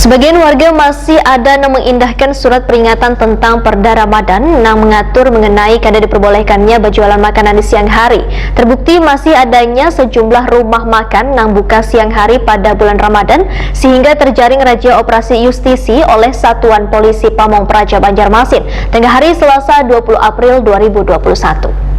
Sebagian warga masih ada yang mengindahkan surat peringatan tentang Perda Ramadan yang mengatur mengenai kada diperbolehkannya berjualan makanan di siang hari. Terbukti masih adanya sejumlah rumah makan yang buka siang hari pada bulan Ramadan sehingga terjaring razia operasi justisi oleh Satuan Polisi Pamong Praja Banjarmasin tengah hari Selasa 20 April 2021.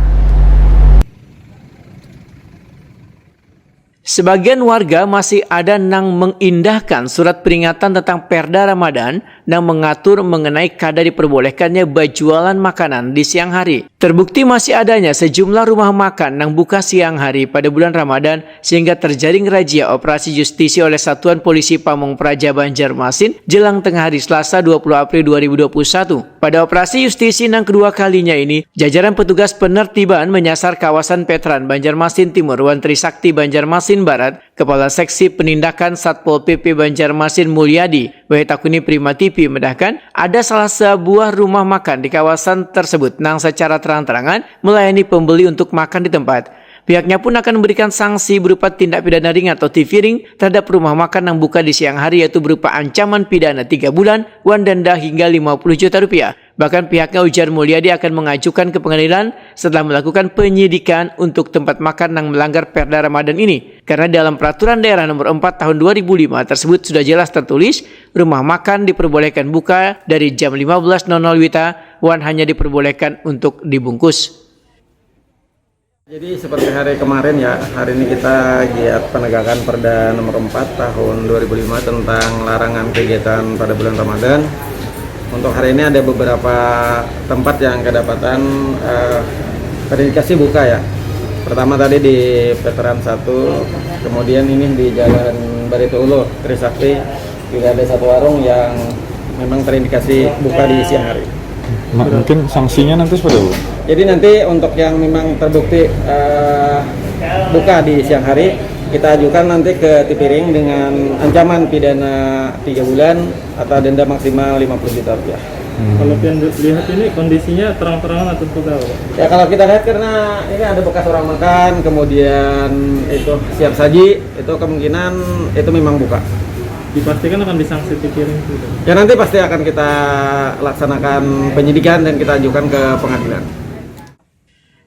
Sebagian warga masih ada yang mengindahkan surat peringatan tentang Perda Ramadan yang mengatur mengenai kada diperbolehkannya berjualan makanan di siang hari. Terbukti masih adanya sejumlah rumah makan yang buka siang hari pada bulan Ramadan sehingga terjaring razia operasi justisi oleh Satuan Polisi Pamong Praja Banjarmasin jelang tengah hari Selasa 20 April 2021. Pada operasi justisi yang kedua kalinya ini, jajaran petugas penertiban menyasar kawasan Petran Banjarmasin Timur Wan Trisakti Banjarmasin Barat, Kepala Seksi Penindakan Satpol PP Banjarmasin Mulyadi Wetakuni Prima TV mendahkan ada salah sebuah rumah makan di kawasan tersebut yang secara terang-terangan melayani pembeli untuk makan di tempat. Pihaknya pun akan memberikan sanksi berupa tindak pidana ringan atau tipiring terhadap rumah makan yang buka di siang hari, yaitu berupa ancaman pidana 3 bulan, uang denda hingga 50 juta rupiah. Bahkan pihaknya, ujar Mulyadi, akan mengajukan ke pengadilan setelah melakukan penyidikan untuk tempat makan yang melanggar Perda Ramadan ini. Karena dalam Peraturan Daerah Nomor 4 Tahun 2005 tersebut sudah jelas tertulis rumah makan diperbolehkan buka dari jam 15.00 WITA, uang hanya diperbolehkan untuk dibungkus. Jadi seperti hari kemarin ya, hari ini kita giat penegakan Perda Nomor 4 Tahun 2005 tentang larangan kegiatan pada bulan Ramadan. Untuk hari ini ada beberapa tempat yang kedapatan terindikasi buka ya. Pertama tadi di Veteran 1, kemudian ini di Jalan Barito Ulo, Trisakti, juga ada satu warung yang memang terindikasi buka di siang hari. Mungkin sanksinya nanti seperti apa? Jadi nanti untuk yang memang terbukti buka di siang hari, kita ajukan nanti ke Tipiring dengan ancaman pidana 3 bulan atau denda maksimal 50 juta rupiah. Kalau yang lihat ini kondisinya terang-terangan atau tidak? Ya kalau kita lihat karena ini ada bekas orang makan, kemudian itu siap saji, itu kemungkinan itu memang buka. Dipastikan akan disanksi Tipiring gitu. Ya nanti pasti akan kita laksanakan penyidikan dan kita ajukan ke pengadilan.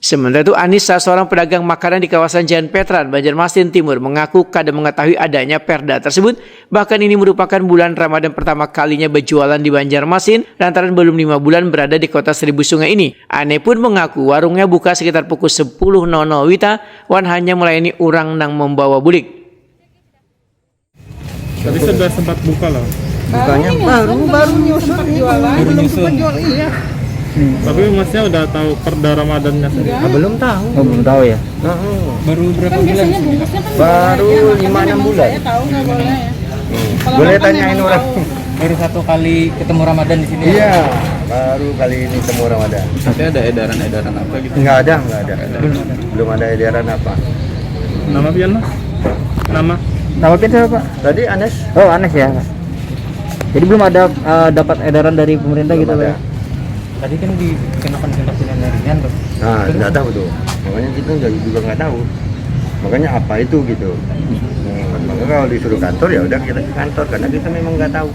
Sementara itu, Anissa, seorang pedagang makanan di kawasan Jalan Petran, Banjarmasin Timur, mengaku kada mengetahui adanya perda tersebut. Bahkan ini merupakan bulan Ramadan pertama kalinya berjualan di Banjarmasin, lantaran belum 5 bulan berada di kota Seribu Sungai ini. Ane pun mengaku warungnya buka sekitar pukul 10.00 WITA, wan hanya melayani orang yang membawa bulik. Tadi sudah sempat buka loh. Bukanya baru nyusun jualan, belum sempat jual iya. Tapi masnya udah tahu Perda Ramadannya sendiri? Belum tahu. Belum tahu ya? Baru berapa bulan? Baru 5-6 bulan. Saya tahu nggak boleh ya. Boleh tanyain orang. Baru satu kali ketemu Ramadan di sini. Iya, baru kali ini ketemu Ramadan. Tapi ada edaran apa gitu? Nggak ada. Belum ada edaran apa. Nama pian mas? Nama? Nama kita Pak? Tadi Anes. Oh, Anes ya. Jadi belum ada dapat edaran dari pemerintah gitu Pak? Tadi kan dikenakan tindak pidana ringan tuh. Nah, nggak tahu tuh. Makanya kita juga nggak tahu. Makanya apa itu gitu. Maka kalau disuruh kantor ya udah kita ke kantor karena kita memang nggak tahu.